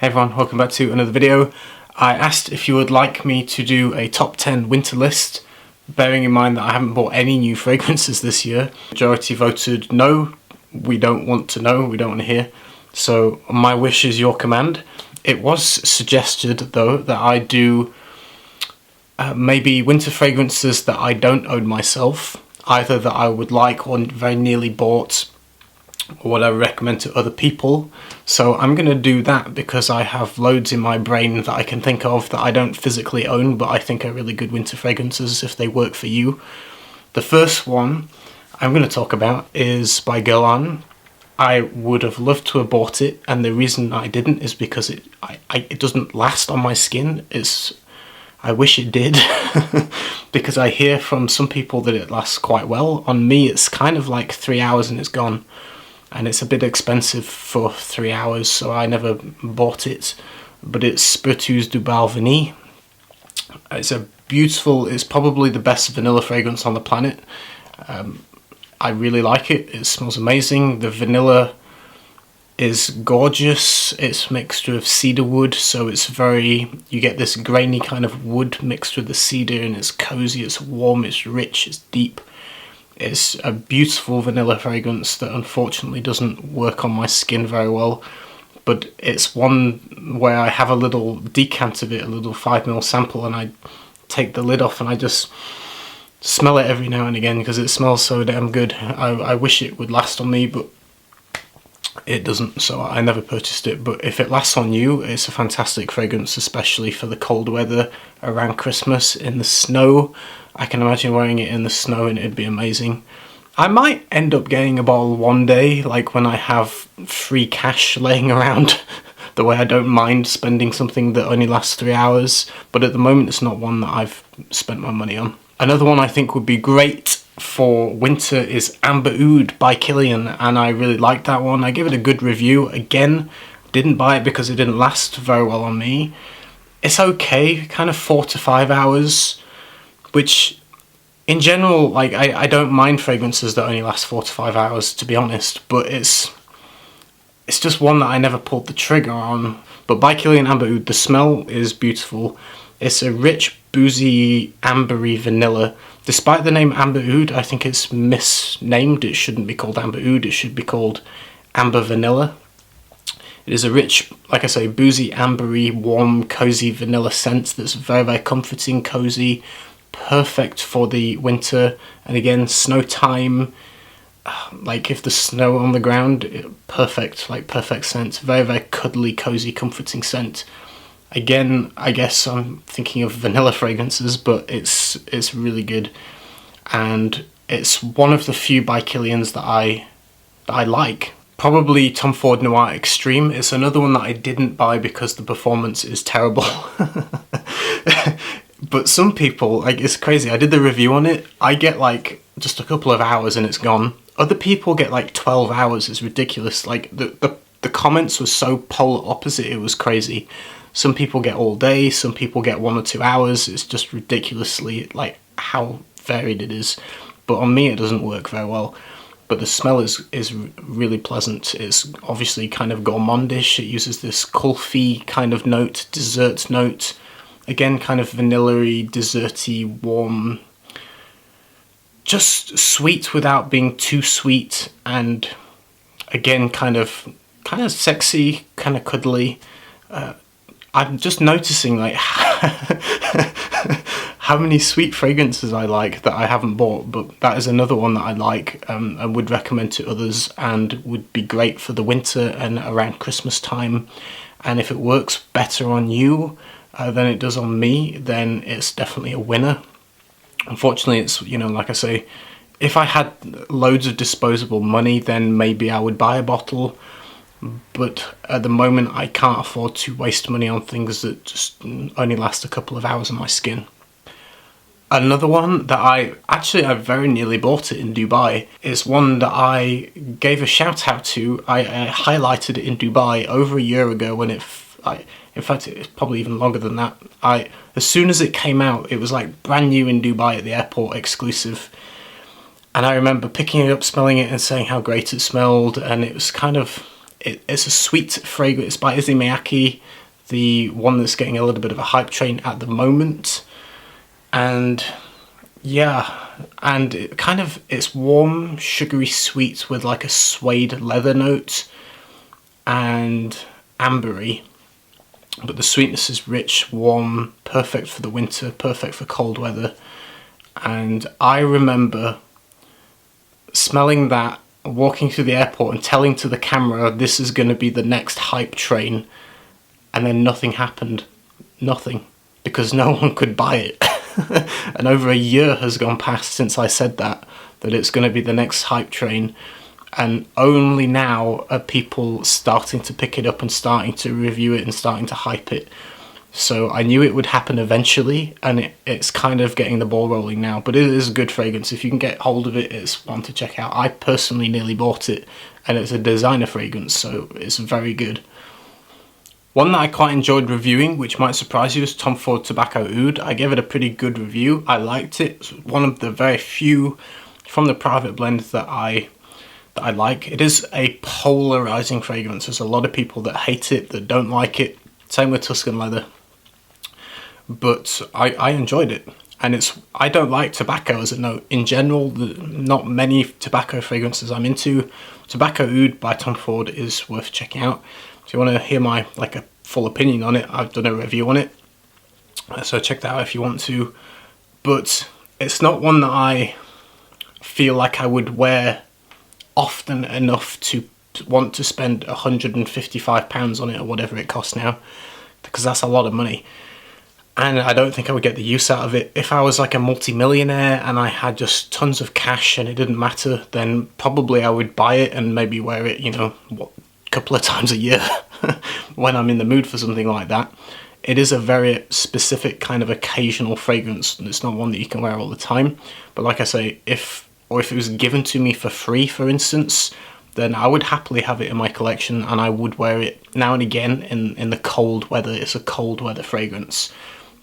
Hey everyone, welcome back to another video. I asked if you would like me to do a top 10 winter list, bearing in mind that I haven't bought any new fragrances this year. Majority voted no, we don't want to know, we don't want to hear. So my wish is your command. It was suggested though that I do maybe winter fragrances that I don't own myself, either that I would like or very nearly bought, or what I recommend to other people. So I'm going to do that because I have loads in my brain that I can think of that I don't physically own, but I think are really good winter fragrances if they work for you. The first one I'm going to talk about is by Guerlain. I would have loved to have bought it, and the reason I didn't is because it doesn't last on my skin. I wish it did, because I hear from some people that it lasts quite well. On me it's kind of like 3 hours and it's gone. And it's a bit expensive for 3 hours, so I never bought it. But it's Spiritueuse Vanille. It's probably the best vanilla fragrance on the planet. I really like it. It smells amazing. The vanilla is gorgeous. It's a mixture of cedar wood, so you get this grainy kind of wood mixed with the cedar, and it's cozy, it's warm, it's rich, it's deep. It's a beautiful vanilla fragrance that unfortunately doesn't work on my skin very well, but it's one where I have a little decant of it, a little 5ml sample, and I take the lid off and I just smell it every now and again because it smells so damn good. I wish it would last on me, but it doesn't, so I never purchased it. But if it lasts on you, it's a fantastic fragrance, especially for the cold weather around Christmas in the snow. I can imagine wearing it in the snow and it'd be amazing. I might end up getting a bottle one day, like when I have free cash laying around, the way I don't mind spending something that only lasts 3 hours, but at the moment it's not one that I've spent my money on. Another one I think would be great for winter is Amber Oud by Kilian, and I really like that one. I give it a good review. Again, didn't buy it because it didn't last very well on me. It's okay, kind of 4 to 5 hours, which in general, like, I don't mind fragrances that only last 4 to 5 hours, to be honest, but it's just one that I never pulled the trigger on. But by Kilian Amber Oud, the smell is beautiful. It's a rich, boozy, ambery vanilla. Despite the name Amber Oud, I think it's misnamed. It shouldn't be called Amber Oud, it should be called Amber Vanilla. It is a rich, like I say, boozy, ambery, warm, cozy vanilla scent that's very, very comforting, cozy, perfect for the winter. And again, snow time, like if there's snow on the ground, perfect, like perfect scent. Very, very cuddly, cozy, comforting scent. Again, I guess I'm thinking of vanilla fragrances, but it's really good, and it's one of the few by Kilian's that I like. Probably Tom Ford Noir Extreme. It's another one that I didn't buy because the performance is terrible. But some people, like, it's crazy. I did the review on it. I get like just a couple of hours and it's gone. Other people get like 12 hours. It's ridiculous. Like the comments were so polar opposite. It was crazy. Some people get all day, some people get 1 or 2 hours. It's just ridiculously, like, how varied it is. But on me it doesn't work very well. But the smell is really pleasant. It's obviously kind of gourmandish. It uses this kulfi kind of note, dessert note. Again, kind of vanilla-y, desserty, warm. Just sweet without being too sweet. And again, kind of sexy, kind of cuddly. I'm just noticing, like, how many sweet fragrances I like that I haven't bought, but that is another one that I like and would recommend to others, and would be great for the winter and around Christmas time. And if it works better on you than it does on me, then it's definitely a winner. Unfortunately, it's, you know, like I say, if I had loads of disposable money, then maybe I would buy a bottle. But at the moment I can't afford to waste money on things that just only last a couple of hours on my skin. Another one that I very nearly bought it in Dubai is one that I gave a shout out to. I highlighted it in Dubai over a year ago when in fact it's probably even longer than that. As soon as it came out, it was like brand new in Dubai at the airport, exclusive. And I remember picking it up, smelling it and saying how great it smelled, and it was kind of It's a sweet fragrance. It's by Issey Miyake, the one that's getting a little bit of a hype train at the moment. And yeah, and it's warm, sugary sweet with like a suede leather note and ambery. But the sweetness is rich, warm, perfect for the winter, perfect for cold weather. And I remember smelling that, walking through the airport and telling to the camera this is going to be the next hype train, and then nothing happened. Nothing. Because no one could buy it. And over a year has gone past since I said that it's going to be the next hype train. And only now are people starting to pick it up and starting to review it and starting to hype it. So I knew it would happen eventually, and it's kind of getting the ball rolling now. But it is a good fragrance. If you can get hold of it, it's one to check out. I personally nearly bought it, and it's a designer fragrance, so it's very good. One that I quite enjoyed reviewing, which might surprise you, is Ford Tobacco Oud. I gave it a pretty good review. I liked it. It's one of the very few from the private blend that I like. It is a polarizing fragrance. There's a lot of people that hate it, that don't like it. Same with Tuscan Leather. But I enjoyed it. And I don't like tobacco as a note. In general, not many tobacco fragrances I'm into. Tobacco Oud by Tom Ford is worth checking out. If you want to hear my a full opinion on it, I've done a review on it. So check that out if you want to. But it's not one that I feel like I would wear often enough to want to spend £155 on it, or whatever it costs now, because that's a lot of money. And I don't think I would get the use out of it. If I was like a multi-millionaire and I had just tons of cash and it didn't matter, then probably I would buy it and maybe wear it, a couple of times a year when I'm in the mood for something like that. It is a very specific kind of occasional fragrance. It's not one that you can wear all the time. But like I say, if it was given to me for free, for instance, then I would happily have it in my collection, and I would wear it now and again in the cold weather. It's a cold weather fragrance.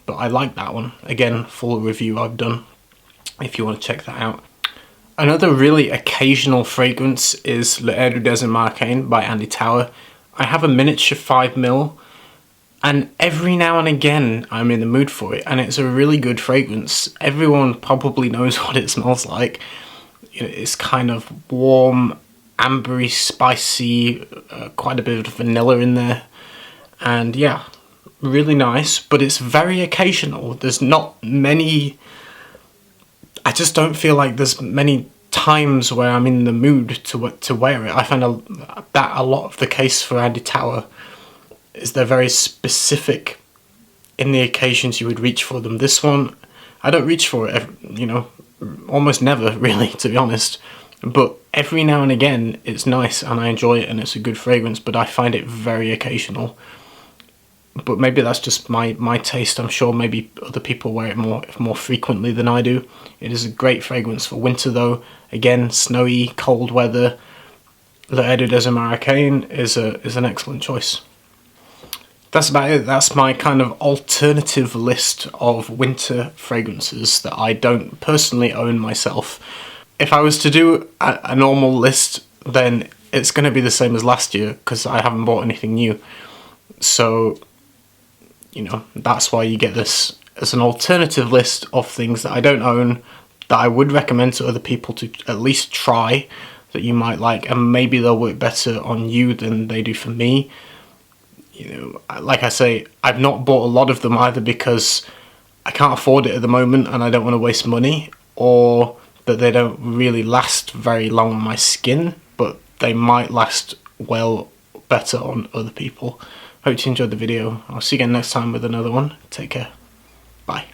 But I like that one. Again, full review I've done, if you want to check that out. Another really occasional fragrance is L'Air du Desert Marocain by Andy Tower. I have a miniature 5ml, and every now and again I'm in the mood for it, and it's a really good fragrance. Everyone probably knows what it smells like. It's kind of warm, ambery, spicy, quite a bit of vanilla in there, and yeah, really nice. But it's very occasional. There's not many. I just don't feel like there's many times where I'm in the mood to wear it. I find that a lot of the case for Andy Tower is they're very specific in the occasions you would reach for them. This one, I don't reach for it, almost never really, to be honest. But every now and again it's nice and I enjoy it and it's a good fragrance, but I find it very occasional. But maybe that's just my taste. I'm sure maybe other people wear it more frequently than I do. It is a great fragrance for winter though. Again, snowy, cold weather. L'Air du Desert Marocain is an excellent choice. That's about it. That's my kind of alternative list of winter fragrances that I don't personally own myself. If I was to do a normal list, then it's going to be the same as last year because I haven't bought anything new. So, that's why you get this as an alternative list of things that I don't own, that I would recommend to other people to at least try, that you might like, and maybe they'll work better on you than they do for me. Like I say, I've not bought a lot of them either because I can't afford it at the moment and I don't want to waste money, or that they don't really last very long on my skin, but they might last better on other people. Hope you enjoyed the video. I'll see you again next time with another one. Take care. Bye.